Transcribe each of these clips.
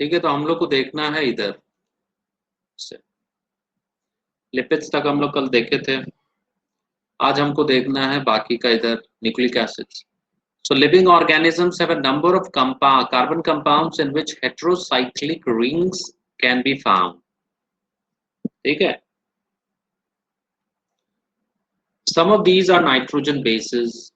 ठीक है, तो हम लोग को देखना है इधर से, लिपिड्स तक हम लोग कल देखे थे, आज हमको देखना है बाकी का इधर nucleic acids. So living organisms have a number of carbon compounds in which heterocyclic rings can be found. ठीक है, some of these are nitrogen bases.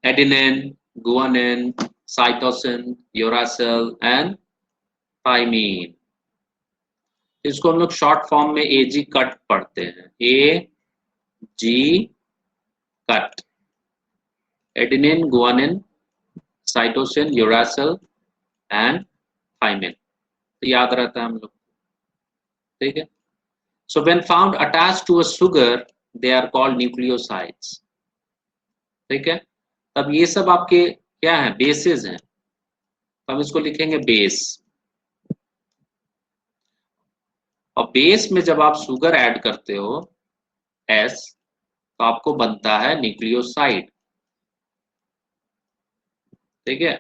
Adenine, guanine, cytosine, uracil and thymine. इसको हम लोग शॉर्ट फॉर्म में AG cut पढ़ते हैं, AG कट। Adenine, guanine, cytosine, uracil and thymine, तो याद रहता है हम लोग। ठीक है, so when found attached to a sugar they are called nucleosides. ठीक है, तब ये सब आपके क्या है, बेसेस हैं, तो हम इसको लिखेंगे बेस। और बेस में जब आप शुगर ऐड करते हो S, तो आपको बनता है न्यूक्लियोसाइड। ठीक है,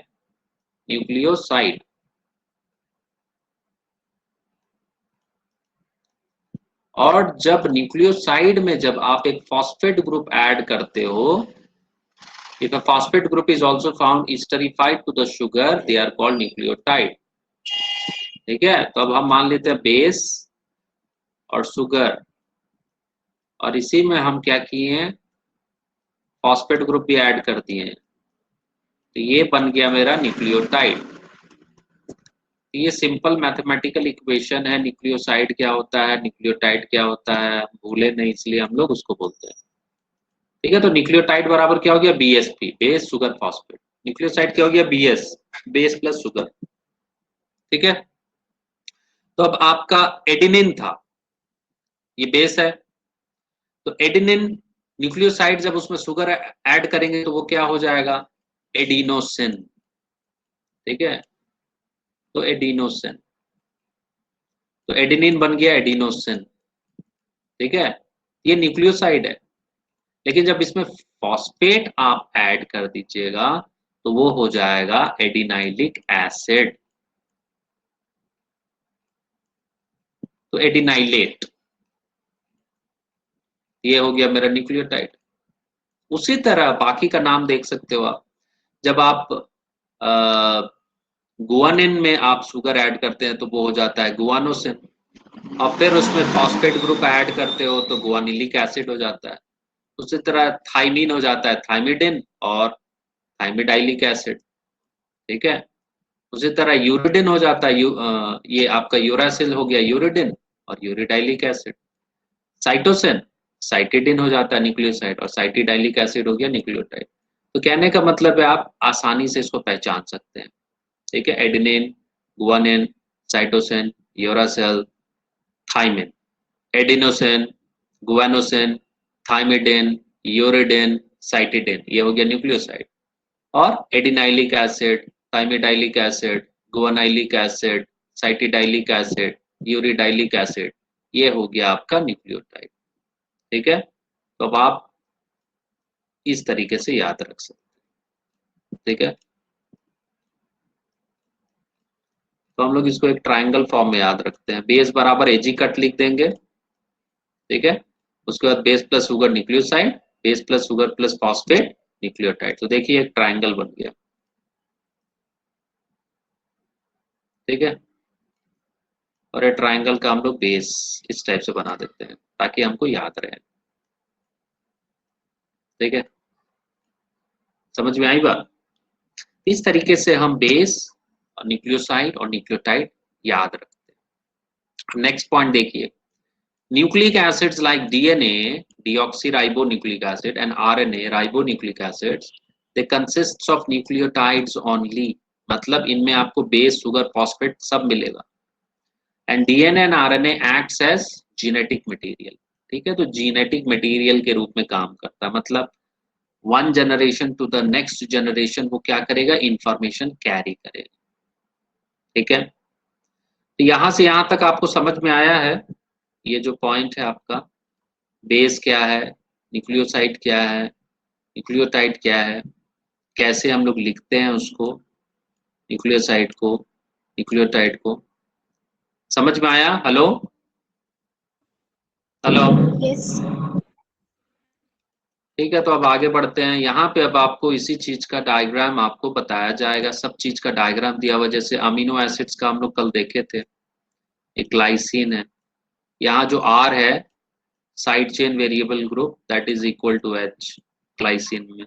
न्यूक्लियोसाइड। और जब न्यूक्लियोसाइड में जब आप एक फॉस्फेट ग्रुप ऐड करते हो, if a phosphate group is also found esterified to the sugar, they are called nucleotide. ठीक है, तो अब हम मान लेते हैं बेस और शुगर, और इसी में हम क्या किए हैं, फॉस्फेट ग्रुप भी ऐड कर दिए हैं, तो ये बन गया मेरा न्यूक्लियोटाइड। ये सिंपल मैथमेटिकल इक्वेशन है, न्यूक्लियोसाइड क्या होता है, न्यूक्लियोटाइड क्या होता है, भूले नहीं, इसलिए हम लोग उसको बोलते हैं। ठीक है, तो न्यूक्लियोटाइड बराबर क्या हो गया, BSP, base sugar phosphate. Nucleoside क्या हो गया, BS, बेस प्लस शुगर। ठीक है, तो अब आपका एडेनिन था, ये बेस है, तो एडेनिन न्यूक्लियोसाइड जब उसमें शुगर ऐड करेंगे तो वो क्या हो जाएगा, एडिनोसिन। ठीक है, तो एडिनोसिन, तो एडेनिन बन गया एडिनोसिन। ठीक है, ये न्यूक्लियोसाइड है, लेकिन जब इसमें फॉस्फेट आप ऐड कर दीजिएगा तो वो हो जाएगा एडिनाइलिक एसिड, तो एडिनाइलेट, ये हो गया मेरा न्यूक्लियोटाइड। उसी तरह बाकी का नाम देख सकते हो आप, जब आप गुआनिन में आप शुगर ऐड करते हैं तो वो हो जाता है गुआनोसिन, और फिर उसमें फॉस्फेट ग्रुप ऐड करते हो तो गुआनिलिक एसिड हो जाता है। उसी तरह थाइमिन हो जाता है थाइमिडिन और थाइमिडाइलिक एसिड। ठीक है, उसी तरह यूरिडिन हो जाता है, ये आपका यूरासिल हो गया यूरिडिन और यूरिडाइलिक एसिड। साइटोसिन साइटिडिन हो जाता है न्यूक्लियोसाइड, और साइटिडाइलिक एसिड हो गया न्यूक्लियोटाइड। तो कहने का मतलब है आप आसानी से इसको पहचान सकते हैं। ठीक है, adenine, guanine, cytosine, uracil, thymine, adenosine, guanosine, thymidine, uridine, cytidine, ये हो गया न्यूक्लियोसाइड। और adenylic acid, thymidylic acid, guanylic acid, cytidylic acid, uridylic acid, ये हो गया आपका न्यूक्लियोटाइड। ठीक है, तो अब आप इस तरीके से याद रख सकते हैं। ठीक है, तो हम लोग इसको एक ट्रायंगल फॉर्म में याद रखते हैं, बेस बराबर एजी कट लिख देंगे। ठीक है, उसके बाद base plus sugar nucleoside, base plus sugar plus phosphate nucleotide, तो देखिए एक ट्रायंगल बन गया। ठीक है, और ये ट्रायंगल का हम लोग बेस इस टाइप से बना देते हैं ताकि हमको याद रहे। ठीक है, समझ में आई बात? इस तरीके से हम बेस और न्यूक्लियोसाइड और न्यूक्लियोटाइड याद रखते हैं। नेक्स्ट पॉइंट देखिए, nucleic acids like DNA, deoxyribonucleic acid, and RNA, ribonucleic acids, they consist of nucleotides only, मतलब इनमें आपको बेस शुगर फॉस्फेट सब मिलेगा। And DNA and RNA acts as genetic material। ठीक है, तो जीनेटिक मटेरियल के रूप में काम करता है, मतलब one generation to the next generation वो क्या करेगा, इंफॉर्मेशन कैरी करेगा। ठीक है, तो यहां से यहां तक आपको समझ में आया है, ये जो पॉइंट है आपका, बेस क्या है, न्यूक्लियोसाइड क्या है, न्यूक्लियोटाइड क्या है, कैसे हम लोग लिखते हैं उसको, न्यूक्लियोसाइड को, न्यूक्लियोटाइड को, समझ में आया? Hello hello, yes. ठीक है। तो अब आगे बढ़ते हैं। यहाँ पे अब आपको इसी चीज का डायग्राम आपको बताया जाएगा, सब चीज का डायग्राम दिया हुआ। जैसे अमीनो एसिड्स का हम लोग कल देखे थे, एक ग्लाइसिन है, यहाँ जो आर है side chain variable group that is equal to H glycine में।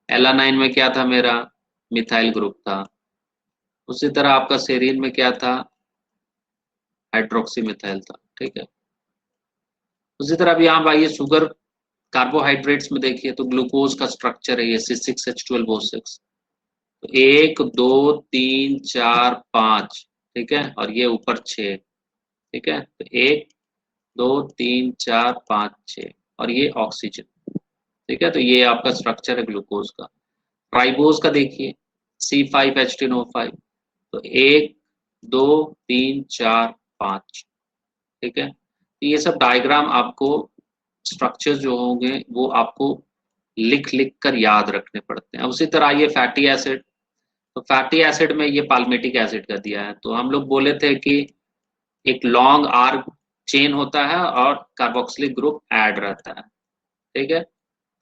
एलानाइन में क्या था मेरा, मिथाइल ग्रुप था। उसी तरह आपका सेरीन में क्या था, हाइड्रोक्सी मिथाइल था, ठीक है। उसी तरह अब यहाँ आइए शुगर कार्बोहाइड्रेट्स में देखिए तो ग्लूकोज का स्ट्रक्चर है ये C6H12O6। तो 1 2 3 4 5, ठीक है, और ये ऊपर 6, ठीक है। तो 1 2 3 4 5 6 और ये ऑक्सीजन, ठीक है। तो ये आपका स्ट्रक्चर है ग्लूकोज का। राइबोज का देखिए C5H10O5। तो 1 2 3 4 5, ठीक है। तो ये सब डायग्राम आपको, स्ट्रक्चर जो होंगे वो आपको लिख लिख कर याद रखने पड़ते हैं। उसी तरह ये फैटी एसिड, तो फैटी एसिड में ये पाल्मेटिक एसिड का दिया है। तो हम लोग बोले थे कि एक लॉन्ग आर चेन होता है और कार्बोक्सिलिक ग्रुप ऐड रहता है, ठीक है।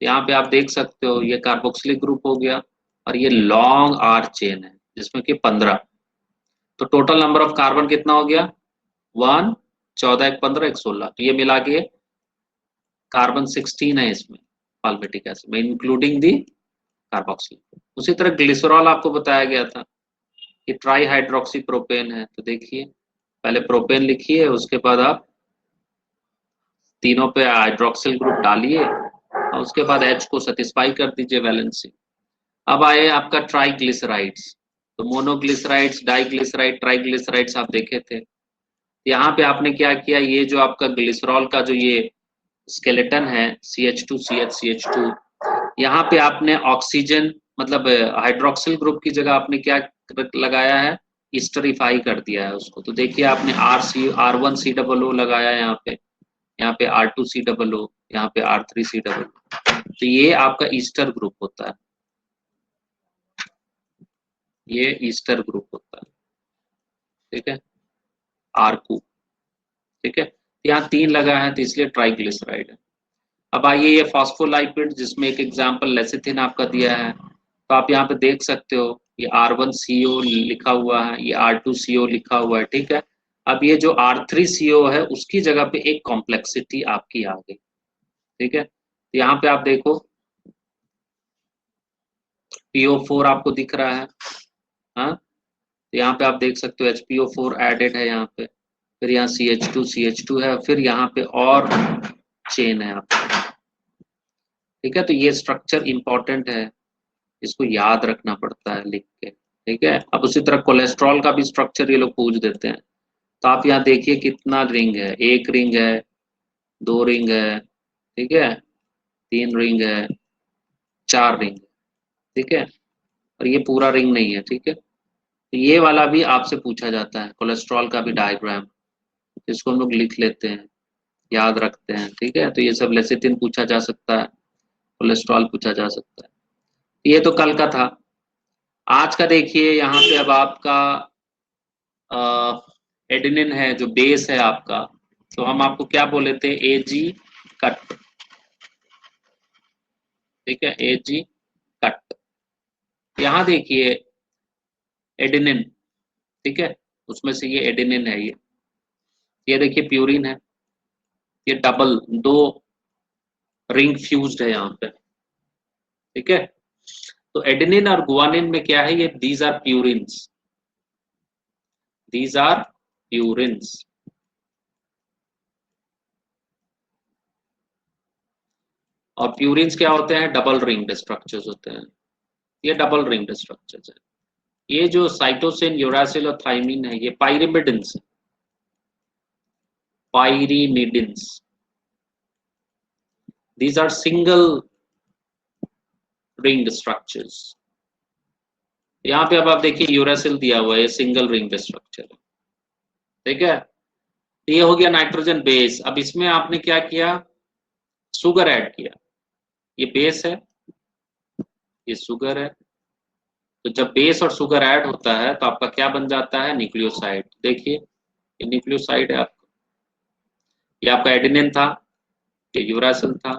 यहाँ पे आप देख सकते हो ये कार्बोक्सिलिक ग्रुप हो गया और ये लॉन्ग आर चेन है जिसमें कि 15। तो टोटल नंबर ऑफ कार्बन कितना हो गया, 1 14 1 15 1 16। तो ये मिला के कार्बन 16 है इसमें पाल्मेटिक एसिड में, इंक्लूडिंग दी कार्बोक्सिल। उसी तरह ग्लिसरॉल आपको बताया गया था कि ट्राई हाइड्रोक्सी प्रोपेन है। तो देखिए पहले प्रोपेन लिखिए, उसके बाद आप तीनों पे हाइड्रोक्सिल ग्रुप डालिए और उसके बाद H को सेटिस्फाई कर दीजिए वैलेंसी। अब आए आपका ट्राइग्लिसराइड्स। तो मोनोग्लिसराइड्स, डाइग्लिसराइड, ट्राइग्लिसराइड्स आप देखे थे। यहाँ पे आपने क्या किया, ये जो आपका ग्लिसरॉल का जो ये स्केलेटन है CH2 CH CH2, यहाँ पे आपने ऑक्सीजन मतलब हाइड्रोक्सिल ग्रुप की जगह आपने क्या लगाया है, इस्टरीफाई कर दिया है उसको। तो देखिए आपने R1C00 लगाया है यहाँ पे R2C00, यहाँ पे R3C00। तो ये आपका ईस्टर ग्रुप होता है, ये ईस्टर ग्रुप होता है, ठीक है, आरकू, ठीक है। यहाँ 3 लगा है तो इसलिए ट्राइग्लिसराइड है। अब आइए ये फॉस्फोलाइपिड जिसमें एक एग्जांपल लेसिथिन आपका दिया है। तो आप यहाँ पे देख सकते हो ये R1CO लिखा हुआ है, ये R2CO लिखा हुआ है, ठीक है। अब ये जो R3CO है उसकी जगह पे एक कॉम्प्लेक्सिटी आपकी आ गई, ठीक है। तो यहाँ पे आप देखो PO4 आपको दिख रहा है, हाँ। तो यहाँ पे आप देख सकते हो HPO4 एडेड है यहाँ पे, फिर यहाँ CH2 है, फिर यहाँ पे और चेन है आपका, ठीक है। तो ये स्ट्रक्चर इंपॉर्टेंट है, इसको याद रखना पड़ता है लिख के, ठीक है। अब उसी तरह कोलेस्ट्रॉल का भी स्ट्रक्चर ये लोग पूछ देते हैं। तो आप यहाँ देखिए कितना रिंग है, 1 रिंग है, 2 रिंग है, ठीक है, 3 रिंग है, 4 रिंग है, ठीक है, और ये पूरा रिंग नहीं है, ठीक है। तो ये वाला भी आपसे पूछा जाता है, कोलेस्ट्रॉल का भी डायग्राम, इसको हम लोग लिख लेते हैं, याद रखते हैं, ठीक है। तो ये सब लेसिथिन पूछा जा सकता है, कोलेस्ट्रॉल पूछा जा सकता है। ये तो कल का था। आज का देखिए यहाँ पे अब आपका एडेनिन है जो बेस है आपका। तो हम आपको क्या बोले थे, AG कट, ठीक है, AG कट। यहाँ देखिए एडेनिन, ठीक है, उसमें से ये एडेनिन है, ये देखिए प्यूरिन है, ये डबल 2 रिंग फ्यूज्ड है यहाँ पे, ठीक है। तो एडेनिन और गुआनिन में क्या है, ये these are purines, these are purines. और प्यूरिन्स क्या होते हैं, डबल रिंग्ड स्ट्रक्चर्स होते हैं, ये डबल रिंग्ड स्ट्रक्चर्स है। ये जो साइटोसिन, यूरासिल और थाइमिन है ये pyrimidines, pyrimidines, these are single ringed structures. यहाँ पे अब आप देखिए यूरासिल दिया हुआ है, ये सिंगल रिंग्ड स्ट्रक्चर है, ठीक है। तो ये हो गया नाइट्रोजन बेस। अब इसमें आपने क्या किया, शुगर ऐड किया, ये बेस है, ये शुगर है। तो जब बेस और शुगर ऐड होता है तो आपका क्या बन जाता है, न्यूक्लियोसाइड। देखिए ये न्यूक्लियोसाइड है आपका, ये आपका एडेनिन था, ये यूरासिल था,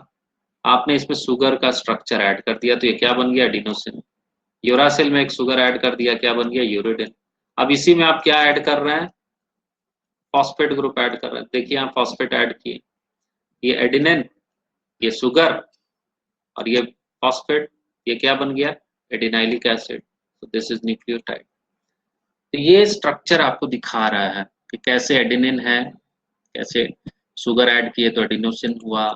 आपने इसमें शुगर का स्ट्रक्चर ऐड कर दिया तो ये क्या बन गया, एडिनोसिन। यूरासिल में एक शुगर ऐड कर दिया, क्या बन गया, यूरिडिन। अब इसी में आप क्या ऐड कर रहे हैं, फॉस्फेट ग्रुप ऐड कर रहे हैं। देखिए यहाँ फॉस्फेट ऐड किए, ये एडिनिन, ये शुगर और ये फॉस्फेट, ये क्या बन गया, एडिनाइलिक एसिड। तो दिस इज न्यूक्लियोटाइड। तो ये स्ट्रक्चर आपको दिखा रहा है कि कैसे एडेनिन है, कैसे शुगर ऐड किए तो एडिनोसिन हुआ,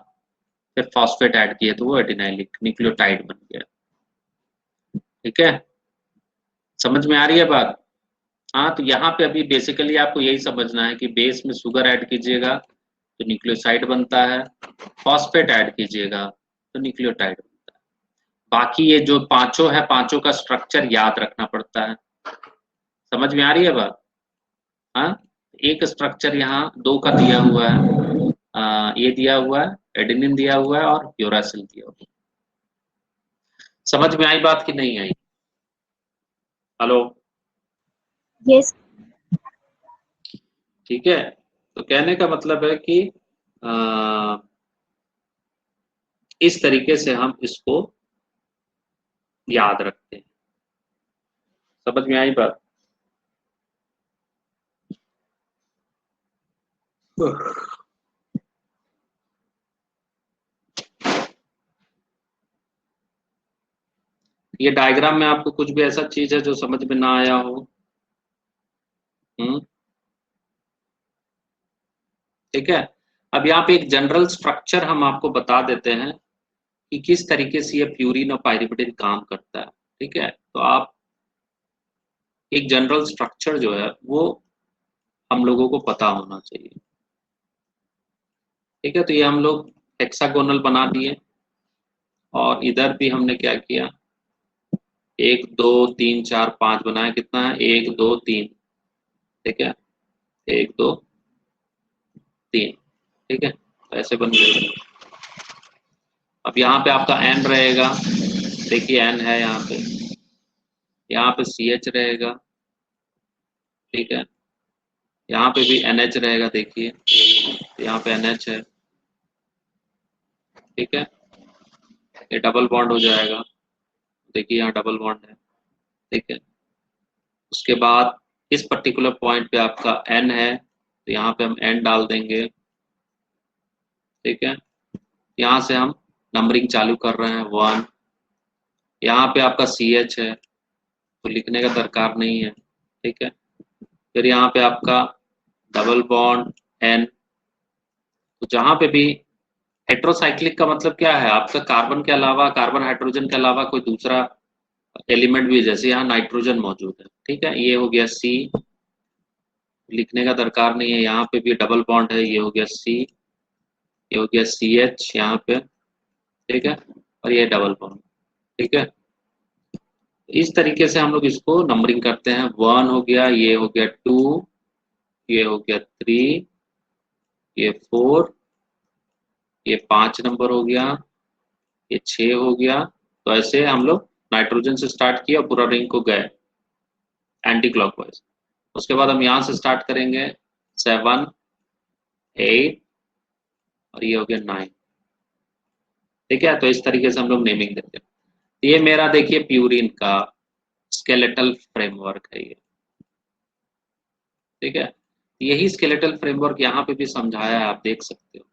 फिर फॉस्फेट ऐड किए तो वो एडिनाइलिक न्यूक्लियोटाइड बन गया। ठीक है, समझ में आ रही है बात। हाँ, तो यहाँ पे अभी बेसिकली आपको यही समझना है कि बेस में शुगर ऐड कीजिएगा तो न्यूक्लियोसाइड बनता है, फॉस्फेट ऐड कीजिएगा तो न्यूक्लियोटाइड बनता है। बाकी ये जो पांचों है, पांचों का स्ट्रक्चर याद रखना पड़ता है। समझ में आ रही है बात। हाँ, एक स्ट्रक्चर यहाँ दो का दिया हुआ है, ये दिया हुआ है, एडेनिन दिया हुआ है और यूरासिल दिया हुआ है। समझ में आई बात कि नहीं आई। Hello, yes. ठीक है। तो कहने का मतलब है कि आ, इस तरीके से हम इसको याद रखते हैं। समझ में आई बात। ये डायग्राम में आपको कुछ भी ऐसा चीज है जो समझ में ना आया हो। ठीक है, अब यहाँ पे एक जनरल स्ट्रक्चर हम आपको बता देते हैं कि किस तरीके से ये प्यूरिन और पाइरिमिडिन काम करता है। ठीक है, तो आप एक जनरल स्ट्रक्चर जो है वो हम लोगों को पता होना चाहिए। ठीक है, तो ये हम लोग हेक्सागोनल बना दिए और इधर भी हमने क्या किया, 1 2 3 4 5 बनाया, कितना है, 1 2 3। ठीक है, 1 2 3। ठीक है, तो ऐसे बन गए। अब यहाँ पे आपका एन रहेगा, देखिए एन है यहाँ पे, यहाँ पे सी एच रहेगा। ठीक है, यहाँ पे भी NH रहेगा, देखिए यहाँ पे NH है। ठीक है, ये डबल बॉन्ड हो जाएगा, देखिए यहाँ डबल बॉन्ड है। ठीक है, उसके बाद इस पर्टिकुलर पॉइंट पे आपका N है तो यहाँ पे हम N डाल देंगे। ठीक है, यहाँ से हम नंबरिंग चालू कर रहे हैं 1। यहाँ पे आपका CH है तो लिखने का दरकार नहीं है। ठीक है, फिर यहाँ पे आपका डबल बॉन्ड N। तो जहाँ पे भी हेट्रोसाइक्लिक का मतलब क्या है, आपका कार्बन के अलावा, कार्बन हाइड्रोजन के अलावा कोई दूसरा एलिमेंट भी, जैसे यहाँ नाइट्रोजन मौजूद है। ठीक है, ये हो गया C, लिखने का दरकार नहीं है। यहाँ पे भी डबल बॉन्ड है, ये हो गया C, ये हो गया CH यहाँ पे। ठीक है, और ये डबल बॉन्ड। ठीक है, इस तरीके से हम लोग इसको नंबरिंग करते हैं। 1 हो गया, ये हो गया 2, ये हो गया 3, ये 4, ये 5 नंबर हो गया, ये 6 हो गया। तो ऐसे हम लोग नाइट्रोजन से स्टार्ट किया, पूरा रिंग को गए एंटी क्लॉकवाइज। उसके बाद हम यहाँ से स्टार्ट करेंगे 7 8 और ये हो गया 9। ठीक है, तो इस तरीके से हम लोग नेमिंग देते हैं। ये मेरा देखिए प्यूरिन का स्केलेटल फ्रेमवर्क है ये। ठीक है, यही स्केलेटल फ्रेमवर्क यहाँ पे भी समझाया है, आप देख सकते हो,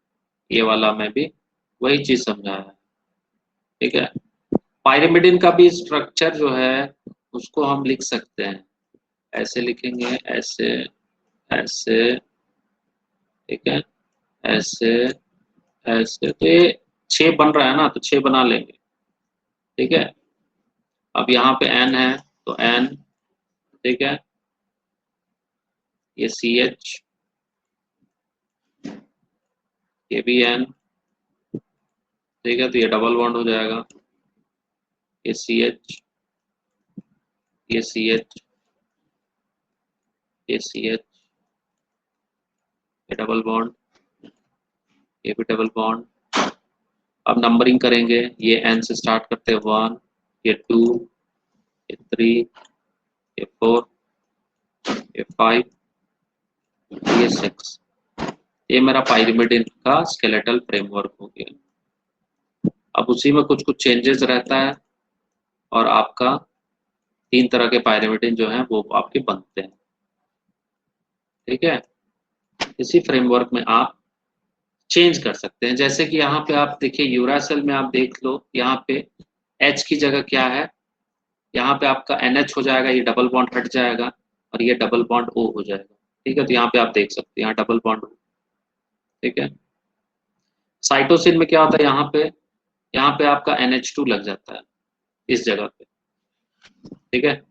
ये वाला में भी वही चीज समझाया है। ठीक है, पाइरिमिडिन का भी स्ट्रक्चर जो है उसको हम लिख सकते हैं, ऐसे लिखेंगे, ऐसे ऐसे। ठीक है, ऐसे ऐसे। तो ये 6 बन रहा है ना, तो 6 बना लेंगे। ठीक है, अब यहाँ पे N है तो N। ठीक है, ये CH, ये भी N। ठीक है, तो ये डबल बॉन्ड हो जाएगा, ये CH, ये CH, ये CH, ये डबल बॉन्ड, ये भी डबल बॉन्ड। अब नंबरिंग करेंगे, ये N से स्टार्ट करते हैं 1 ये 2, ये 3, ये 4, ये 5, ये 6। ये मेरा पाइरिमिडिन का स्केलेटल फ्रेमवर्क हो गया। अब उसी में कुछ कुछ चेंजेस रहता है और आपका 3 तरह के पाइरिमिडिन जो हैं वो आपके बनते हैं। ठीक है, इसी फ्रेमवर्क में आप चेंज कर सकते हैं। जैसे कि यहाँ पे आप देखिए यूरासिल में आप देख लो, यहाँ पे H की जगह क्या है, यहाँ पे आपका NH हो जाएगा, ये डबल बॉन्ड हट जाएगा और ये डबल बॉन्ड O हो जाएगा। ठीक है, तो यहाँ पे आप देख सकते हैं यहाँ डबल बॉन्ड O। ठीक है, साइटोसिन में क्या होता है, यहाँ पे आपका NH2 लग जाता है इस जगह पे। ठीक है,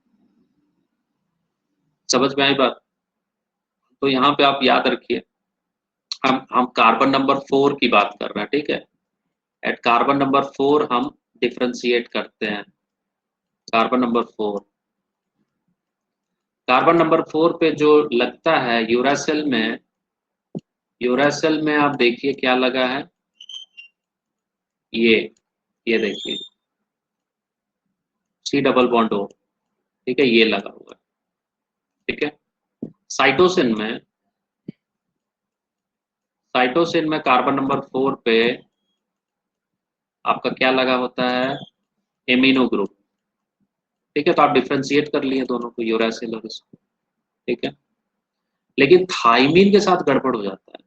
समझ में आई बात? तो यहाँ पे आप याद रखिए, हम कार्बन नंबर 4 की बात कर रहे हैं। ठीक है, एट कार्बन नंबर 4 हम डिफ्रेंशिएट करते हैं। कार्बन नंबर 4, कार्बन नंबर 4 पे जो लगता है यूरासिल में आप देखिए क्या लगा है, ये देखिए C डबल बॉन्ड O। ठीक है, ये लगा हुआ है। ठीक है, साइटोसिन में कार्बन नंबर 4 पे आपका क्या लगा होता है, एमिनो ग्रुप। ठीक है, तो आप डिफ्रेंशिएट कर लिए दोनों को, यूरासिल और इसको। ठीक है, लेकिन थाइमीन के साथ गड़बड़ हो जाता है।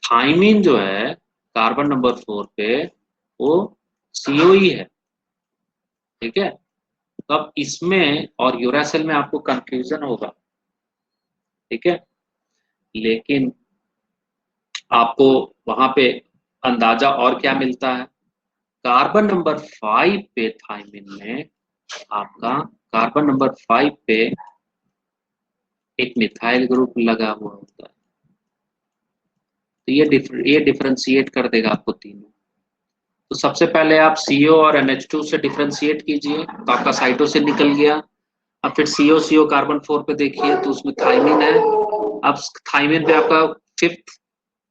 थाइमीन जो है कार्बन नंबर 4 पे वो COE है। ठीक है, तो अब इसमें और यूरासिल में आपको कंफ्यूजन होगा। ठीक है, लेकिन आपको वहां पे अंदाजा और क्या मिलता है, कार्बन नंबर 5 पे थाइमिन में आपका कार्बन नंबर 5 पे एक मिथाइल ग्रुप लगा हुआ होता है। तो ये डिफरेंशिएट कर देगा आपको तीनों। तो सबसे पहले आप CO और NH2 से डिफरेंशिएट कीजिए, तो आपका साइटोसिन निकल गया। अब फिर CO कार्बन 4 पे देखिए तो उसमें थाइमिन है। अब थाइमिन पे आपका 5th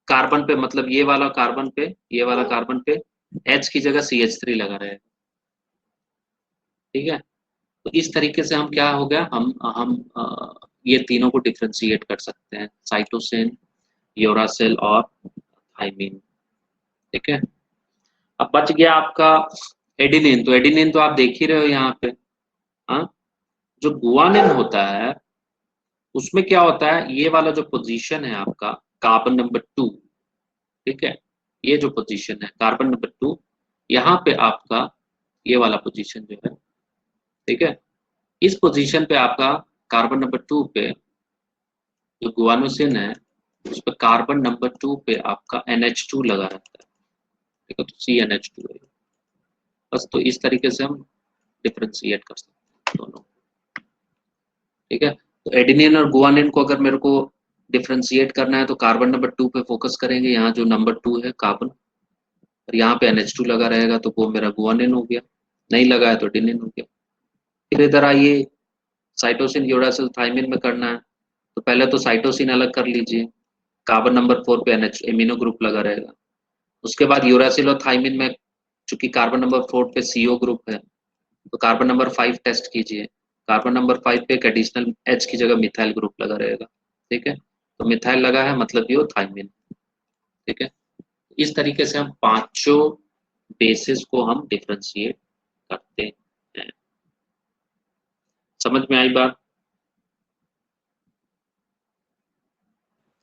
कार्बन पे, मतलब ये वाला कार्बन पे H की जगह CH3 लगा रहेगा। ठीक है, तो इस तरीके से हम क्या हो गया, हम ये तीनों को डिफरेंशिएट कर सकते हैं, साइटोसिन, यूरासिल और थाइमिन। ठीक है, अब बच गया आपका एडिनिन। तो एडिनिन तो आप देख ही रहे हो यहाँ पे। हाँ, जो गुआनिन होता है उसमें क्या होता है, ये वाला जो पोजीशन है आपका कार्बन नंबर 2। ठीक है, ये जो पोजीशन है कार्बन नंबर 2, यहाँ पे आपका ये वाला पोजीशन जो है, ठीक है, इस पोजीशन पे आपका कार्बन नंबर 2 पे जो गुआनोसिन है उस पर कार्बन नंबर 2 पे आपका NH2 लगा रहता है। ठीक है, तो CNH2 है बस। तो इस तरीके से हम डिफरेंशिएट कर सकते हैं दोनों। ठीक है, तो एडिनिन और गुआनिन को अगर मेरे को डिफरेंशिएट करना है तो कार्बन नंबर 2 पे फोकस करेंगे, यहाँ जो नंबर 2 है कार्बन, और यहाँ पे NH2 लगा रहेगा तो वो मेरा गुआनिन हो गया, नहीं लगा है तो एडिनिन हो गया। फिर इधर आइए, साइटोसिन, यूरासिल, थाइमिन में करना है तो पहले तो साइटोसिन अलग कर लीजिए, कार्बन नंबर 4 पे NH एमिनो ग्रुप लगा रहेगा। उसके बाद यूरासिल और थाइमिन में चूंकि कार्बन नंबर 4 पे CO ग्रुप है तो कार्बन नंबर 5 टेस्ट कीजिए, कार्बन नंबर 5 पे एक एडिशनल H की जगह मिथाइल ग्रुप लगा रहेगा। ठीक है, तो मिथाइल लगा है मतलब ये थाइमिन। ठीक है, इस तरीके से हम पांचों बेसिस को हम डिफरेंशिएट करते हैं। समझ में आई बात?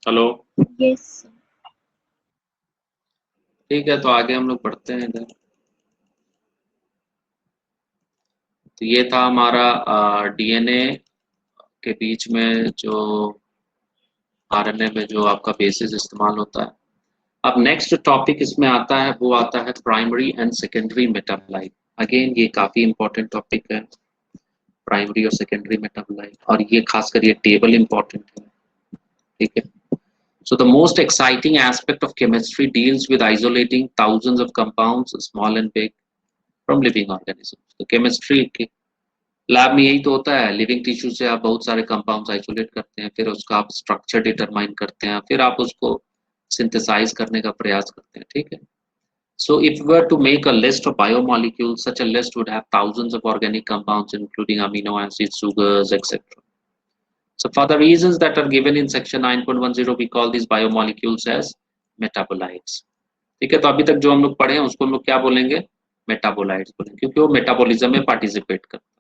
Hello, Yes, sir. ठीक है, तो आगे हम लोग बढ़ते हैं इधर। तो ये था हमारा DNA के बीच में जो RNA में जो आपका बेसिस इस्तेमाल होता है। अब नेक्स्ट टॉपिक इसमें आता है, वो आता है primary and secondary metabolite. Again ये काफी इंपॉर्टेंट टॉपिक है, प्राइमरी और सेकेंडरी मेटाबोलाइट, और ये खासकर ये टेबल इंपॉर्टेंट है। ठीक है, so the most exciting aspect of chemistry deals with isolating thousands of compounds, small and big, from living organisms. तो केमिस्ट्री के लैब में यही तो होता है, लिविंग टिश्यू से आप बहुत सारे कंपाउंड्स आइसोलेट करते हैं, फिर उसका आप स्ट्रक्चर डिटरमाइन करते हैं, फिर आप उसको सिंथेसाइज करने का प्रयास करते हैं। ठीक है, So if we were to make a list of biomolecules, such a list would have thousands of organic compounds, including amino acids, sugars, etc. So for the reasons that are given in section 9.10, we call these biomolecules as metabolites. ठीक है, तो अभी तक जो हम लोग पढ़े हैं उसको हम लोग क्या बोलेंगे, मेटाबोलाइट्स बोलेंगे, क्योंकि वो मेटाबॉलिज्म में पार्टिसिपेट करते हैं.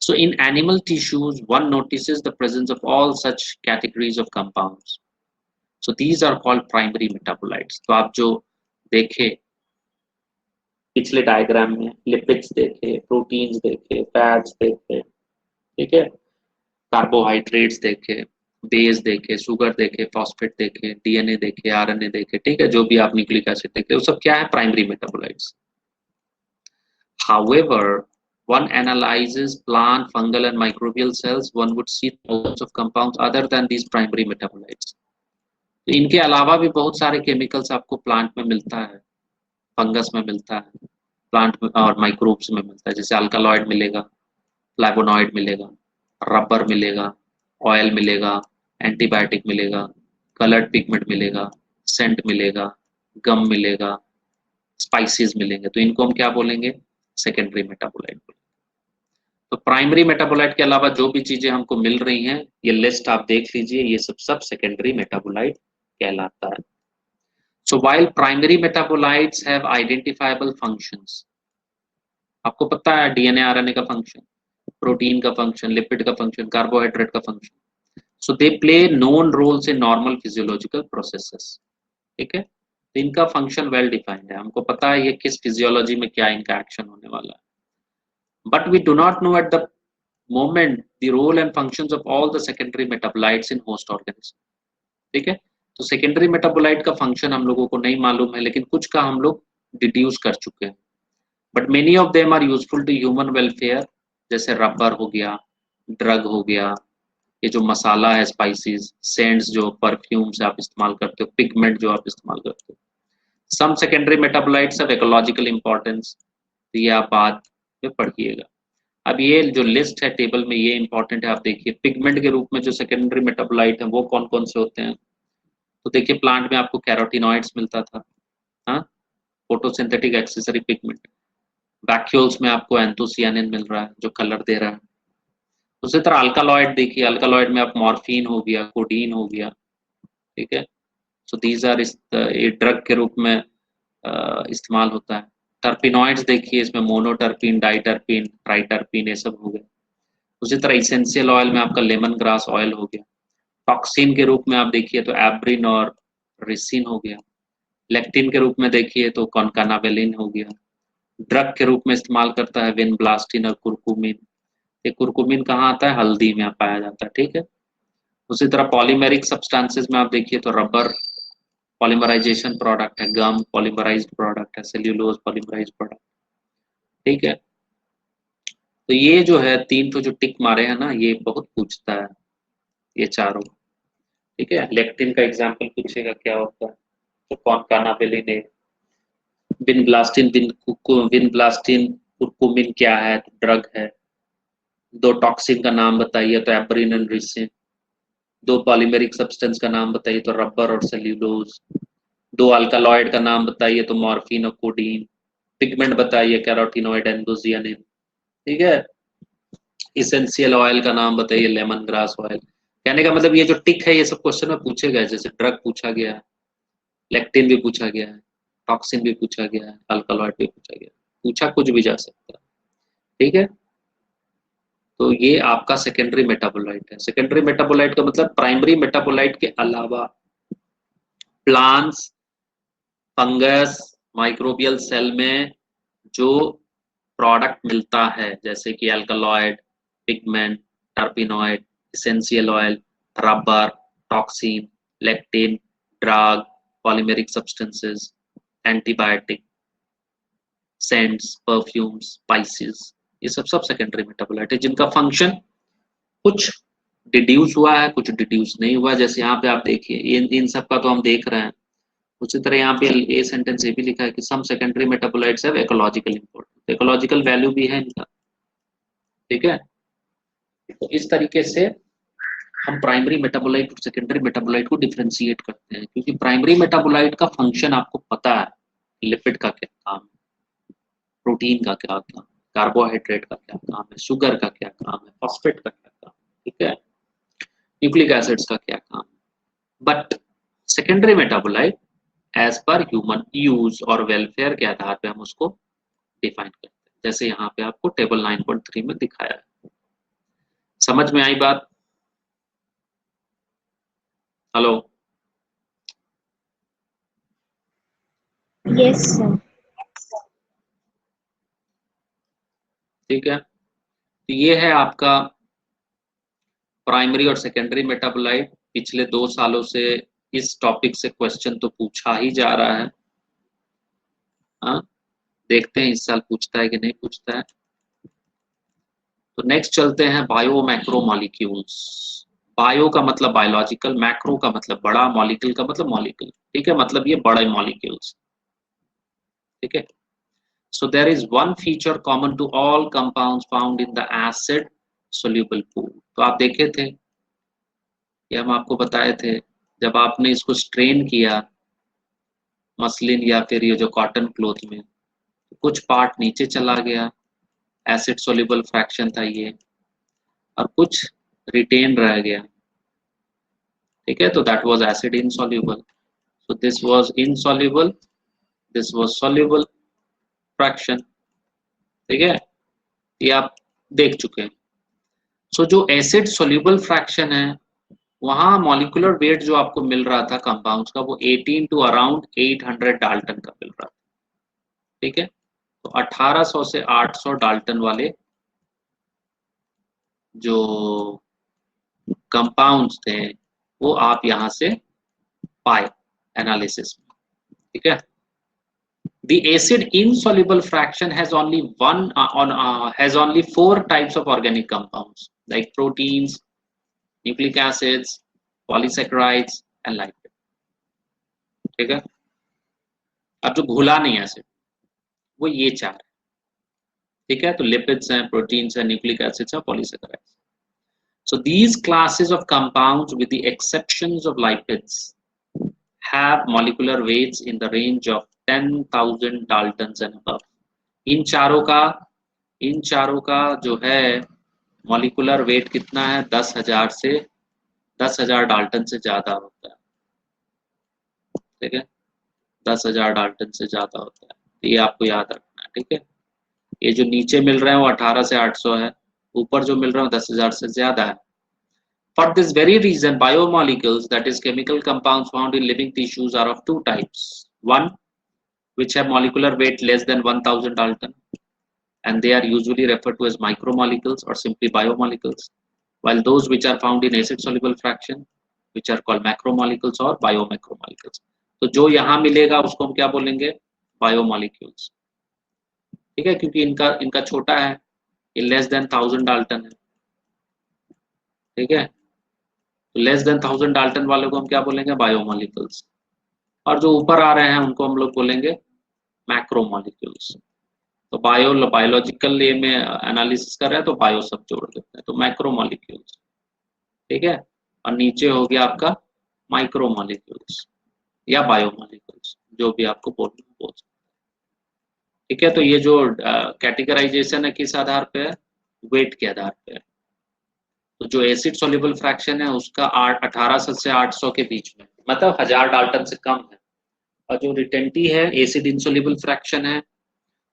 So in animal tissues, one notices the presence of all such categories of compounds. So these are called primary metabolites. तो आप जो देखे पिछले डायग्राम में, लिपिड्स देखे, प्रोटीन्स देखे, फैट्स देखे, ठीक है, कार्बोहाइड्रेट्स देखे, बेस देखे, शुगर देखे, फॉस्फेट देखे, डीएनए देखे, आरएनए देखे, ठीक है, जो भी आप न्यूक्लिक एसिड देखे, वो सब क्या है, primary metabolites. However, one analyzes plant, fungal and microbial cells, one would see thousands of compounds other than these primary metabolites. तो इनके अलावा भी बहुत सारे केमिकल्स आपको प्लांट में मिलता है, फंगस में मिलता है, प्लांट में और माइक्रोब्स में मिलता है. जैसे अल्कालॉइड मिलेगा, फ्लैवोनॉइड मिलेगा, रबर मिलेगा, ऑयल मिलेगा, एंटीबायोटिक मिलेगा, कलर्ड पिगमेंट मिलेगा, सेंट मिलेगा, गम मिलेगा, स्पाइसेस मिलेंगे. तो इनको हम क्या बोलेंगे, सेकेंडरी मेटाबोलाइट बोलेंगे. तो प्राइमरी मेटाबोलाइट के अलावा जो भी चीजें हमको मिल रही हैं, ये लिस्ट आप देख लीजिए, ये सब सेकेंडरी मेटाबोलाइट कहलाता है. So while primary metabolites have identifiable functions, आपको पता है डीएनए आरएनए का फंक्शन, प्रोटीन का फंक्शन, लिपिड का फंक्शन, कार्बोहाइड्रेट का function. So they play known roles in normal physiological processes. ठीक है, तो इनका फंक्शन वेल डिफाइंड है, हमको पता है ये किस फिजियोलॉजी में क्या इनका एक्शन होने वाला है. But we do not know at the moment the role and functions of all the secondary metabolites in host organism. ठीक है, तो सेकेंडरी मेटाबोलाइट का फंक्शन हम लोगों को नहीं मालूम है, लेकिन कुछ का हम लोग डिड्यूस कर चुके हैं. But many of them are useful to human welfare, जैसे रबर हो गया, ड्रग हो गया, ये जो मसाला है, स्पाइसेस, सेंट्स जो परफ्यूम से आप इस्तेमाल करते हो, पिगमेंट जो आप इस्तेमाल करते हो. Some secondary metabolites of ecological importance, तो ये आप बाद में पढ़िएगा. अब ये जो लिस्ट है टेबल में, ये इंपॉर्टेंट है, आप देखिए पिगमेंट के रूप में जो सेकेंडरी मेटाबोलाइट है वो कौन कौन से होते हैं. तो देखिए प्लांट में आपको कैरोटीनॉइड्स मिलता था, हाँ, फोटोसिंथेटिक एक्सेसरी पिगमेंट. वैक्यूल्स में आपको एंथोसियानिन मिल रहा है जो कलर दे रहा है. उसी तरह अल्कालॉइड देखिए, अल्कालॉइड में आप मॉर्फिन हो गया, कोडीन हो गया, ठीक है. सो दीज आर ड्रग के रूप में इस्तेमाल होता है. टर्पिनॉइड्स देखिए, इसमें मोनोटर्पिन, डाइटर्पिन, ट्राइटर्पिन, ये सब हो गए. उसी तरह इसेंशियल ऑयल में आपका लेमन ग्रास ऑयल हो गया. टॉक्सिन के रूप में आप देखिए तो एब्रिन और रिसिन हो गया. लेक्टिन के रूप में देखिए तो कॉनकानावेलिन हो गया. ड्रग के रूप में इस्तेमाल करता है विनब्लास्टिन और कुरकुमिन. ये कुरकुमिन कहाँ आता है, हल्दी में पाया जाता है, ठीक है. उसी तरह पॉलीमेरिक सब्सटेंसेस में आप देखिए तो रबर पॉलीमराइजेशन प्रोडक्ट है, गम पॉलीमराइज्ड प्रोडक्ट है, सेल्यूलोज पॉलीमराइज्ड प्रोडक्ट, ठीक है. तो ये जो है तीन तो जो टिक मारे हैं ना, ये बहुत पूछता है ये चारों, ठीक है. लेक्टिन का एग्जांपल पूछेगा क्या होता है, तो कॉनकानावेलिन है. विनब्लास्टिन कुरकुमिन क्या है, तो ड्रग है. दो टॉक्सिन का नाम बताइए, तो एब्रिन एंड रिसिन. दो पॉलीमेरिक सब्सटेंस का नाम बताइए, तो रबर और सेल्यूलोज. दो अल्कालॉइड का नाम बताइए, तो मॉर्फिन और कोडीन. पिगमेंट बताइए, कैरोटीनॉइड, एंथोसियानिन, ठीक है. इसेंशियल ऑयल का नाम बताइए, लेमन ग्रास ऑयल. कहने का मतलब ये जो टिक है ये सब क्वेश्चन में पूछे गए, जैसे ड्रग पूछा गया है, लेक्टिन भी पूछा गया है, टॉक्सिन भी पूछा गया है, अल्कालॉइड भी पूछा गया है, पूछा कुछ भी जा सकता है, ठीक है. तो ये आपका सेकेंडरी मेटाबोलाइट है. सेकेंडरी मेटाबोलाइट का मतलब प्राइमरी मेटाबोलाइट के अलावा प्लांट्स, फंगस, माइक्रोबियल सेल में जो प्रोडक्ट मिलता है, जैसे कि alkaloid, pigment, terpenoid, essential oil, rubber, toxin, lectin, drug, polymeric substances, antibiotic, scents, perfumes, spices, ये सब सेकेंडरी मेटाबोलाइट है, जिनका फंक्शन कुछ डिड्यूस हुआ है, कुछ डिड्यूस नहीं हुआ. जैसे यहाँ पे आप देखिए इन सब का तो हम देख रहे हैं. उसी तरह यहाँ पे ये सेंटेंस ये भी लिखा है कि some secondary metabolites have ecological importance, ecological value भी है इनका, ठीक है. तो इस तरीके से हम प्राइमरी मेटाबोलाइट और सेकेंडरी मेटाबोलाइट को डिफरेंशिएट करते हैं, क्योंकि प्राइमरी मेटाबोलाइट का फंक्शन आपको पता है लिपिड का क्या काम है, प्रोटीन का क्या काम, कार्बोहाइड्रेट का क्या काम है, शुगर का क्या काम है, फॉस्फेट का क्या काम है, ठीक है, न्यूक्लिक एसिड्स का क्या काम है। बट सेकेंडरी मेटाबोलाइट एज पर ह्यूमन यूज और वेलफेयर के आधार पे हम उसको डिफाइन करते हैं, जैसे यहाँ पे आपको टेबल 9.3 में दिखाया है। समझ में आई बात? हेलो? Yes, sir. ठीक है, तो ये है आपका प्राइमरी और सेकेंडरी मेटाबोलाइट। पिछले 2 सालों से इस टॉपिक से क्वेश्चन तो पूछा ही जा रहा है। हाँ, देखते हैं इस साल पूछता है कि नहीं पूछता है। तो नेक्स्ट चलते हैं बायो मैक्रो मॉलिक्यूल्स। बायो का मतलब बायोलॉजिकल, मैक्रो का मतलब बड़ा, मॉलिक्यूल का मतलब मॉलिक्यूल, ठीक है, मतलब ये बड़े मॉलिक्यूल्स, ठीक है। So there is one feature common to all compounds found in the acid soluble pool. तो आप देखे थे, ये हम आपको बताए थे, जब आपने इसको स्ट्रेन किया मसलिन या फिर ये जो कॉटन क्लॉथ में, तो कुछ पार्ट नीचे चला गया, एसिड सोल्यूबल फ्रैक्शन था ये, और कुछ रिटेन रह गया, ठीक है, तो that was acid insoluble. So this was insoluble, this was soluble fraction, ठीक है, ये आप देख चुके हैं। सो जो एसिड सोल्यूबल फ्रैक्शन है, वहां मॉलिक्यूलर वेट जो आपको मिल रहा था कंपाउंड्स का, वो 18 टू अराउंड 800 डाल्टन का मिल रहा था, ठीक है। तो 1800 से 800 डाल्टन वाले जो कंपाउंड्स थे वो आप यहां से पाए एनालिसिस में, ठीक है। The acid insoluble fraction has only has only 4 types of organic compounds like proteins, nucleic acids, polysaccharides and lipids, ठीक है। अब जो घुला नहीं एसिड वो ये 4 है, ठीक है, तो लिपिड्स हैं, प्रोटीन्स हैं, न्यूक्लिक एसिड्स हैं, polysaccharides. So these classes of compounds, with the exceptions of lipids, have molecular weights in the range of 10,000 daltons and above. इन चारों का जो है मॉलिक्यूलर वेट कितना है, 10,000 डाल्टन से ज्यादा होता है, ठीक है, 10,000 डाल्टन से ज्यादा होता है, तो ये आपको याद रखना है, ठीक है। ये जो नीचे मिल रहे हैं वो 18 से 800 है, ऊपर जो मिल रहे हैं 10,000 से ज्यादा है। For this very reason, biomolecules, that is chemical compounds found in living tissues, are of 2 types. One, which have molecular weight less than 1,000 Dalton, and they are usually referred to as micromolecules or simply biomolecules, while those which are found in acid-soluble fraction, which are called macromolecules or biomacromolecules. तो जो यहाँ मिलेगा उसको हम क्या बोलेंगे, biomolecules, ठीक है, क्योंकि इनका छोटा है, ये लेस देन 1000 डाल्टन है, ठीक है, तो लेस देन 1000 डाल्टन वाले को हम क्या बोलेंगे, बायोमोलिक्यूल्स, और जो ऊपर आ रहे हैं उनको हम लोग बोलेंगे मैक्रोमोलिक्यूल्स। तो बायोलॉजिकल ये में एनालिसिस कर रहे हैं तो बायो सब जोड़ देते हैं, तो मैक्रोमोलिक्यूल्स, ठीक है, और नीचे हो गया आपका माइक्रोमोलिक्यूल्स या बायोमोलिक्यूल्स, जो भी आपको बोलना बोल सकते हैं, ठीक है। तो ये जो कैटेगराइजेशन है किस आधार पे है, वेट के आधार पे है। तो जो एसिड सोल्यूबल फ्रैक्शन है उसका 1800 से 800 के बीच में, मतलब 1000 डाल्टन से कम है, और जो रिटेंटी है एसिड इनसोल्यूबल फ्रैक्शन है,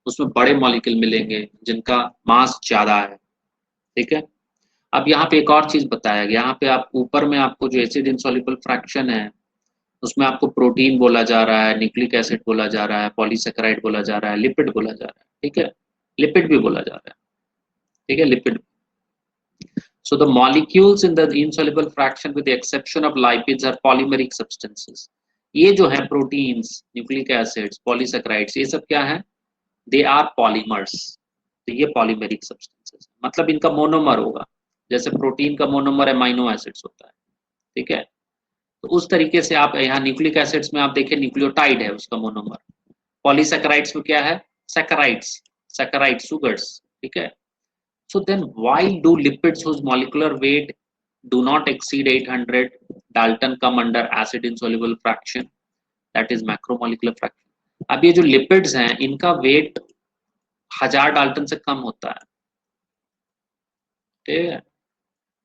उसमें बड़े मॉलिक्यूल मिलेंगे जिनका मास ज्यादा है, ठीक है। अब यहाँ पे एक और चीज बताया गया, यहाँ पे आप ऊपर में आपको जो एसिड इनसोल्यूबल फ्रैक्शन है उसमें आपको प्रोटीन बोला जा रहा है, न्यूक्लिक एसिड बोला जा रहा है, पॉलीसेकेराइड बोला जा रहा है, लिपिड बोला जा रहा है, ठीक है, लिपिड भी बोला जा रहा है, ठीक है, lipid. So the molecules in the insoluble fraction with the exception of lipids are polymeric substances. ये जो है प्रोटीन्स, न्यूक्लिक एसिड्स, पॉलीसेकेराइड्स, ये सब क्या है, दे आर पॉलीमर्स। तो ये पॉलीमेरिक सब्सटेंसेस, मतलब इनका मोनोमर होगा, जैसे प्रोटीन का मोनोमर अमाइनो एसिड्स होता है, ठीक है। तो उस तरीके से आप यहाँ न्यूक्लिक एसिड्स में आप देखें न्यूक्लियोटाइड है उसका मोनोमर, पॉलीसेकेराइड्स में क्या है, सैकराइड्स, सैकराइड सुगर्स, ठीक है। So then why do lipids whose molecular weight do not exceed 800 Dalton come under acid insoluble fraction, that is macromolecular fraction? अब ये जो लिपिड्स हैं इनका वेट 1000 डाल्टन से कम होता है, ठीक है।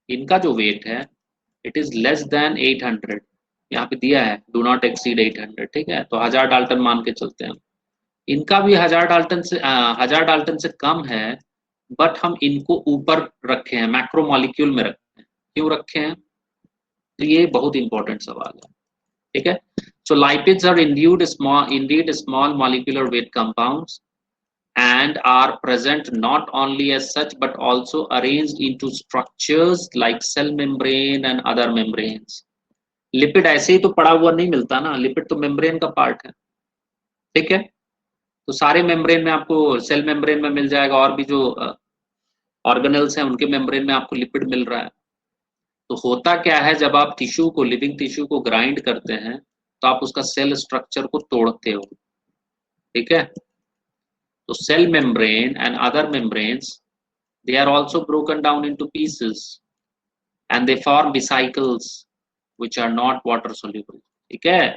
इनका जो वेट है इट इज लेस देन 800, यहाँ पे दिया है डू नॉट एक्सीड 800, ठीक है, तो 1000 डाल्टन मान के चलते हैं। इनका भी 1000 डाल्टन से कम है, बट हम इनको ऊपर रखे हैं, मैक्रो मॉलिक्यूल में रखे हैं। क्यों रखे हैं, तो ये बहुत इंपॉर्टेंट सवाल है, ठीक है। सो lipids are indeed small molecular weight compounds and are present not only as such but also arranged into structures like cell membrane and other membranes. Lipid ऐसे ही तो पड़ा हुआ नहीं मिलता ना, लिपिड तो मेम्ब्रेन का पार्ट है, ठीक है। तो सारे मेम्ब्रेन में आपको, सेल मेम्ब्रेन में मिल जाएगा, और भी जो ऑर्गेनल्स हैं उनके मेम्ब्रेन में आपको लिपिड मिल रहा है। तो होता क्या है, जब आप टिश्यू को, लिविंग टिश्यू को ग्राइंड करते हैं तो आप उसका सेल स्ट्रक्चर को तोड़ते हो, ठीक है। तो cell membrane and other membranes, they are also broken down into pieces and they form vesicles which are not water soluble, ठीक है।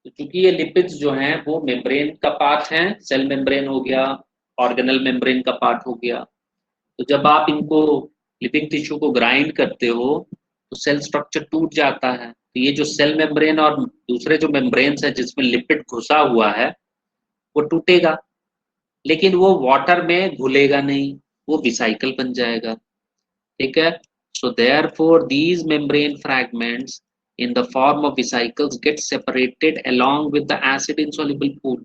तो चूंकि ये लिपिड्स जो हैं वो मेम्ब्रेन का पार्ट हैं, सेल मेम्ब्रेन हो गया, ऑर्गेनल मेम्ब्रेन का पार्ट हो गया, तो जब आप इनको, लिविंग टिश्यू को ग्राइंड करते हो तो सेल स्ट्रक्चर टूट जाता है। तो ये जो सेल मेम्ब्रेन और दूसरे जो मेम्ब्रेन्स है जिसमें लिपिड घुसा हुआ है वो टूटेगा, लेकिन वो वाटर में घुलेगा नहीं, वो विसाइकल बन जाएगा, ठीक है। So therefore these membrane fragments in the form of vesicles get separated along with the acid insoluble pool,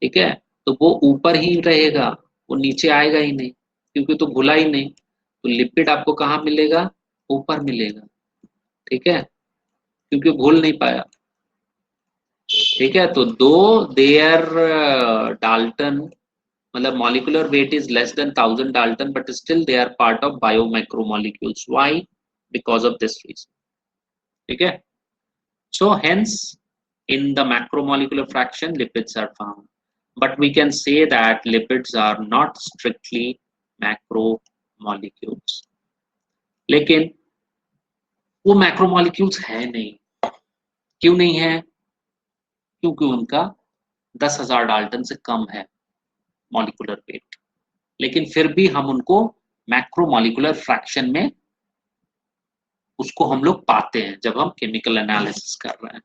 ठीक है। तो वो ऊपर ही रहेगा, वो नीचे आएगा ही नहीं, क्योंकि तो घुला ही नहीं। तो लिपिड आपको कहाँ मिलेगा, ऊपर मिलेगा, ठीक है, क्योंकि घुल नहीं पाया, ठीक है। तो दो देयर डाल्टन, मतलब molecular weight is less than 1000 dalton, but still they are part of biomacromolecules. Why, because of this reason, ठीक है। So hence in the macromolecular fraction lipids are found, but we can say that lipids are not strictly macromolecules, लेकिन वो macromolecules है नहीं। क्यों नहीं है, क्योंकि उनका 10,000 डाल्टन से कम है मॉलिक्यूलर वेट, लेकिन फिर भी हम उनको मैक्रोमोलिकुलर फ्रैक्शन में उसको हम लोग पाते हैं जब हम केमिकल एनालिसिस कर रहे हैं।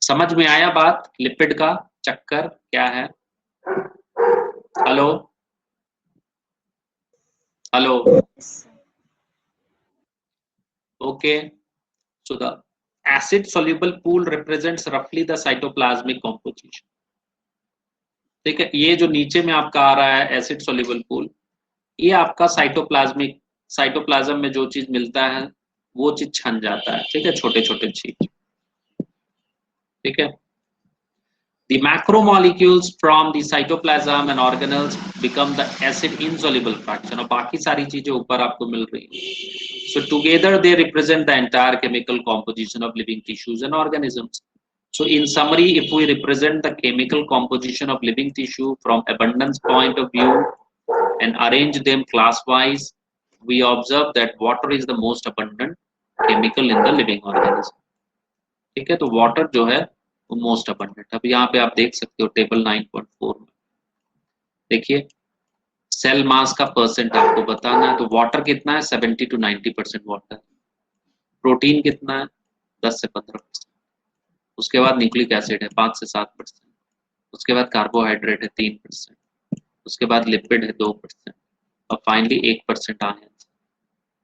समझ में आया बात, लिपिड का चक्कर क्या है। Hello hello, okay. So the acid soluble pool represents roughly the cytoplasmic composition, ठीक है। ये जो नीचे में आपका आ रहा है एसिड सोल्यूबल पूल, ये आपका साइटोप्लाज्म में जो चीज मिलता है वो चीज छन जाता है, ठीक है, छोटे छोटे चीज, ठीक है। The macromolecules from the cytoplasm and organelles become the acid insoluble fraction, और बाकी सारी चीजें ऊपर आपको मिल रही हैं। So together they represent the entire chemical composition of living tissues and organisms. So in summary, if we represent the chemical composition of living tissue from abundance point of view and arrange them class wise, we observe that water is the most abundant chemical in the living organism, ठीक है। तो water जो है वो most abundant. अब यहाँ पे आप देख सकते हो टेबल 9.4 में, देखिए सेल मास का परसेंट आपको बताना है। तो वाटर कितना है, 70 to 90% वाटर। प्रोटीन कितना है, 10 से 15%। उसके बाद न्यूक्लिक एसिड है 5 से 7%। उसके बाद कार्बोहाइड्रेट है 3%। उसके बाद लिपिड है 2%, और फाइनली 1% आयन।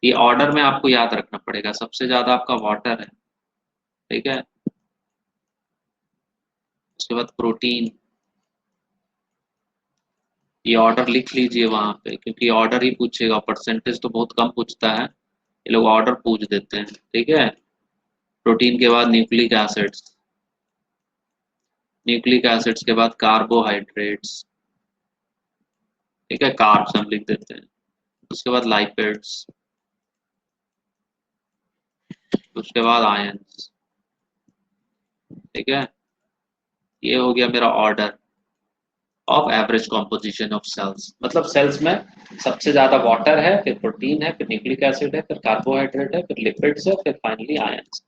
ये ऑर्डर में आपको याद रखना पड़ेगा, सबसे ज्यादा आपका वाटर है, ठीक है। उसके बाद प्रोटीन, ये ऑर्डर लिख लीजिए वहां पे, क्योंकि ऑर्डर ही पूछेगा, परसेंटेज तो बहुत कम पूछता है, ये लोग ऑर्डर पूछ देते हैं, ठीक है। प्रोटीन के बाद न्यूक्लिक एसिड्स, न्यूक्लिक एसिड्स के बाद कार्बोहाइड्रेट्स, ठीक है, कार्ब्स हम लिख देते हैं। उसके बाद लाइपिड्स, उसके बाद आयंस, ठीक है। ये हो गया मेरा order of average composition of cells. मतलब सेल्स में सबसे ज्यादा वाटर है, फिर प्रोटीन है, फिर न्यूक्लिक एसिड है, फिर कार्बोहाइड्रेट है, फिर लिपिड्स है, फिर फाइनली आयंस।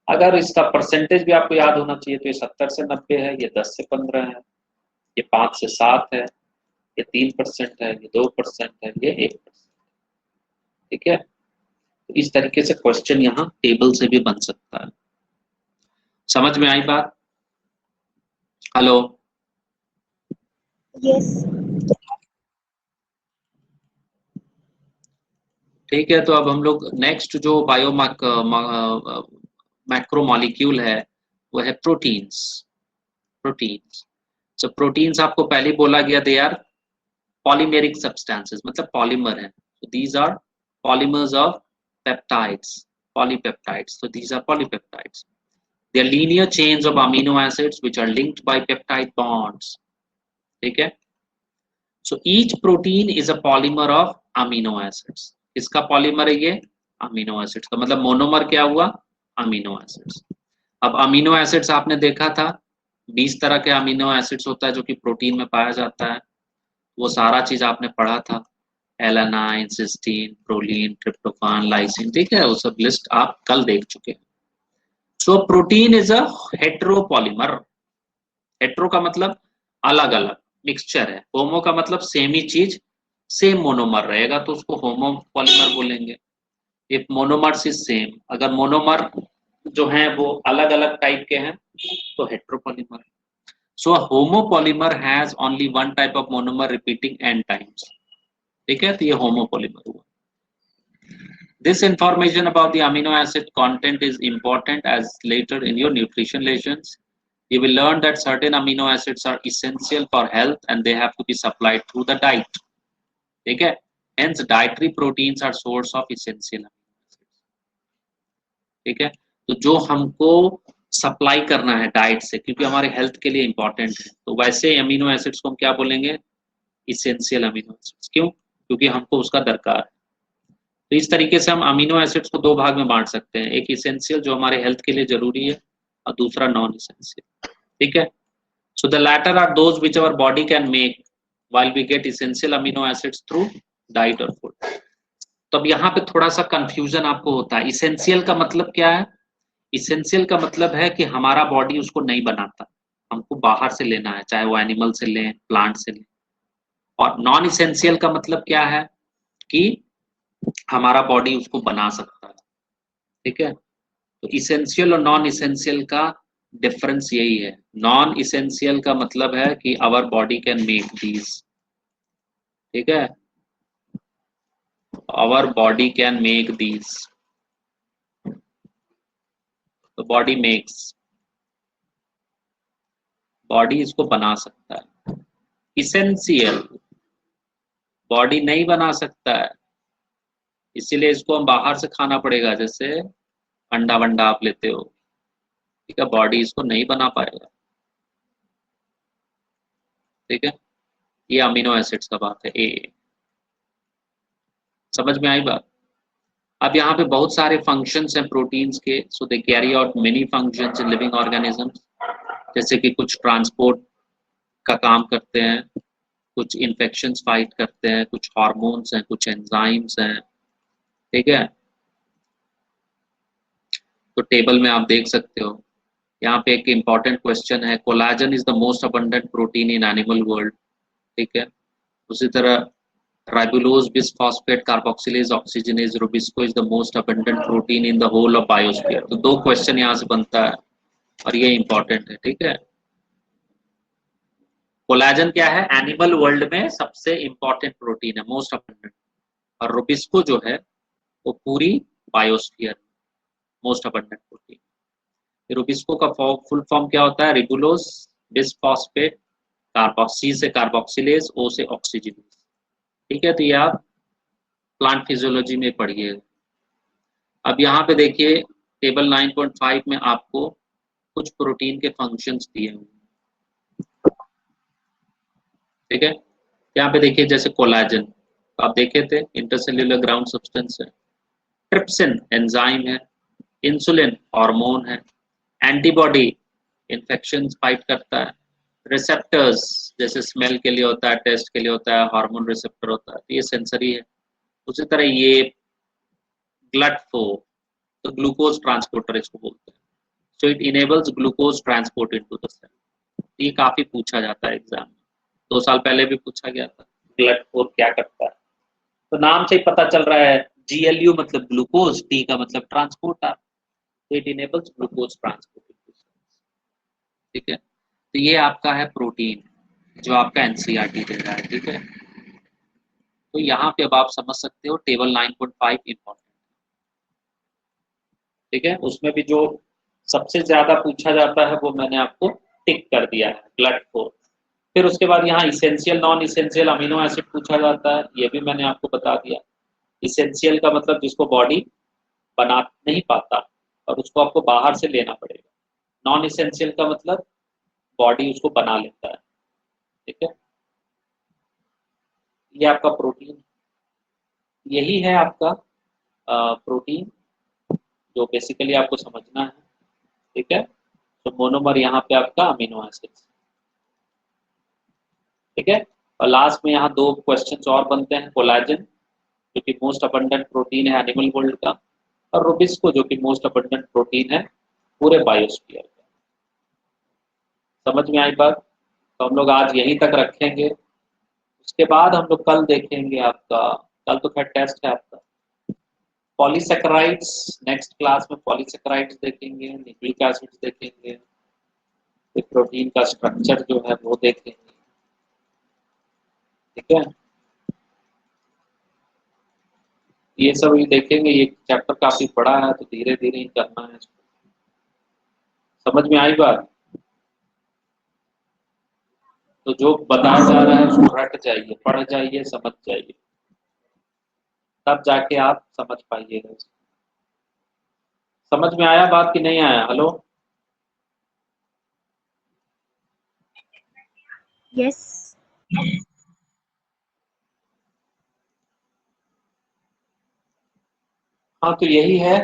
अगर इसका परसेंटेज भी आपको याद होना चाहिए तो ये 70 से 90 है, ये 10 से 15 है, ये 5 से 7 है, ये 3% है, ये 2% है, ये 1%। ठीक है, तो इस तरीके से क्वेश्चन यहाँ टेबल से भी बन सकता है। समझ में आई बात? Hello, Yes. ठीक है। तो अब हम लोग नेक्स्ट जो मैक्रोमोलिक्यूल है वो है प्रोटीन्स। प्रोटीन्स, सो प्रोटीन्स आपको पहले बोला गया दे आर पॉलीमेरिक सब्सटेंसेस, मतलब पॉलीमर है। so these are polymers of peptides, polypeptides, so these are polypeptides, they are linear chains of amino acids which are linked by peptide bonds। ठीक है, so each protein is a polymer of amino acids। इसका polymer है ये amino acids का, मतलब monomer क्या हुआ, amino acids. अब अमीनो एसिड्स आपने देखा था 20 तरह के अमीनो एसिड्स होता है जो कि प्रोटीन में पाया जाता है, वो सारा चीज आपने पढ़ा था, alanine, cysteine, proline, tryptophan, lysine. ठीक है, वो सब लिस्ट आप कल देख चुके हैं। So protein is a heteropolymer. Hetero का मतलब अलग अलग, मिक्सचर है। होमो का मतलब सेम ही चीज, सेम मोनोमर रहेगा तो उसको होमोपॉलीमर बोलेंगे। इफ मोनोमर्स इज सेम, अगर मोनोमर जो है वो अलग अलग टाइप के हैं तो heteropolymer. So homopolymer has only one type of monomer repeating n times. ठीक है, तो ये होमोपॉलीमर हुआ। This information about the amino acid content is important as later in your nutrition lessons you will learn that certain amino acids are essential for health and they have to be supplied through the diet। ठीक है, hence dietary proteins are source of essential amino acids। ठीक है, तो जो हमको supply करना है diet से, क्योंकि हमारे हेल्थ के लिए इंपॉर्टेंट है, तो वैसे अमीनो एसिड्स को हम क्या बोलेंगे, इसेंशियल अमीनो एसिड्स। क्यों? क्योंकि हमको उसका दरकार है। तो इस तरीके से हम अमीनो एसिड्स को दो भाग में बांट सकते हैं, एक इसेंशियल जो हमारे हेल्थ के लिए जरूरी है और दूसरा नॉन इसेंशियल। ठीक है, so the latter are those which our body can make while we get essential amino acids through diet और फूड। तो अब यहाँ पे थोड़ा सा कंफ्यूजन आपको होता है, इसेंशियल का मतलब क्या है। इसेंशियल का मतलब है कि हमारा बॉडी उसको नहीं बनाता, हमको बाहर से लेना है, चाहे वो एनिमल से लें, प्लांट से लें। और नॉन इसेंशियल का मतलब क्या है कि हमारा बॉडी उसको बना सकता है। ठीक है, तो इसेंशियल और नॉन इसेंशियल का डिफरेंस यही है। नॉन इसेंशियल का मतलब है कि our body can make these. ठीक है, our body can make these, तो बॉडी मेक्स, बॉडी इसको बना सकता है। इसेंशियल बॉडी नहीं बना सकता है, इसीलिए इसको हम बाहर से खाना पड़ेगा। जैसे अंडा वंडा आप लेते हो, ठीक है, बॉडी इसको नहीं बना पाएगा। ठीक है, ये अमीनो एसिड्स का बात है। ए, समझ में आई बात? अब यहाँ पे बहुत सारे फंक्शंस हैं प्रोटीन्स के, so they carry out many functions in living organisms. जैसे कि कुछ ट्रांसपोर्ट का काम करते हैं, कुछ इन्फेक्शंस फाइट करते हैं, कुछ हार्मोन्स हैं, कुछ एंजाइम्स हैं। ठीक है, तो टेबल में आप देख सकते हो, यहाँ पे एक इम्पॉर्टेंट क्वेश्चन है, collagen is the most abundant protein in animal world. ठीक है, उसी तरह ribulose bisphosphate carboxylase oxygenase RuBisCO is the most abundant protein in the whole of biosphere. तो दो क्वेश्चन यहाँ से बनता है और ये इंपॉर्टेंट है। ठीक है, कोलाजन क्या है, एनिमल वर्ल्ड में सबसे इंपॉर्टेंट प्रोटीन है, मोस्ट अबंडेंट। और रूबिस्को जो है वो पूरी biosphere most abundant protein. Rubisco का फुल फॉर्म क्या होता है, रिबुलोज बिसफॉस्फेट कार्बोक्सी से कार्बोक्सिलेज, ओ से ऑक्सीजनेज। ठीक है, तो ये आप प्लांट फिजियोलॉजी में पढ़िए। अब यहाँ पे देखिए टेबल 9.5 में आपको कुछ प्रोटीन के फंक्शंस दिए हुए हैं। ठीक है, यहाँ पे देखिए जैसे कोलाजन आप देखे थे, इंटरसेल्यूलर ग्राउंड सब्सटेंस है। ट्रिप्सिन एंजाइम है, इंसुलिन हार्मोन है, एंटीबॉडी इन्फेक्शन फाइट करता है, रिसेप्टर्स जैसे स्मेल के लिए होता है, टेस्ट के लिए होता है, हार्मोन रिसेप्टर होता है, तो ये सेंसरी है। उसी तरह ये ब्लड फ्लो, तो ग्लूकोज ट्रांसपोर्टर इसको बोलते हैं। so it enables glucose transport into the cell. ये काफी पूछा जाता है एग्जाम में, 2 साल पहले भी पूछा गया था, GLUT4 क्या करता है। तो नाम से ही पता चल रहा है, GLU मतलब ग्लूकोज, T का मतलब transporter, it enables glucose transport into cells. ठीक है, तो ये आपका है प्रोटीन जो आपका एनसीईआरटी दे रहा है। ठीक है, तो यहाँ पे अब आप समझ सकते हो टेबल 9.5 इंपॉर्टेंट। ठीक है, उसमें भी जो सबसे ज्यादा पूछा जाता है वो मैंने आपको टिक कर दिया है, GLUT4। फिर उसके बाद यहाँ essential non essential amino acid पूछा जाता है, ये भी मैंने आपको बता दिया। इसेंशियल का मतलब जिसको बॉडी बना नहीं पाता और उसको आपको बाहर से लेना पड़ेगा। नॉन इसेंशियल का मतलब बॉडी उसको बना लेता है। ठीक है, ये आपका प्रोटीन, यही है आपका प्रोटीन जो बेसिकली आपको समझना है। ठीक है, तो मोनोमर यहाँ पे आपका अमीनो एसिड। ठीक है, और लास्ट में यहाँ 2 क्वेश्चंस और बनते हैं। कोलाजन जो कि मोस्ट अबंडेंट प्रोटीन है एनिमल वर्ल्ड का, और रुबिस्को जो कि मोस्ट अबंडेंट प्रोटीन है पूरे बायोस्फीयर का। समझ में आई बात? तो हम लोग आज यहीं तक रखेंगे, उसके बाद हम लोग कल देखेंगे आपका, कल तो खैर टेस्ट है आपका, पॉलीसेकेराइड्स। नेक्स्ट क्लास में पॉलीसेकेराइड्स देखेंगे, न्यूक्लिक एसिड्स देखेंगे, फिर प्रोटीन का स्ट्रक्चर जो है वो देखेंगे। ठीक है, ये सब ही देखेंगे। ये चैप्टर काफी बड़ा है तो धीरे धीरे ही करना है इसको। समझ में आई बात? तो जो बताया जा रहा है उसको रट जाइए, पढ़ जाइए, समझ जाइए, तब जाके आप समझ पाइएगा। समझ में आया बात कि नहीं आया? Hello, Yes. हाँ तो यही है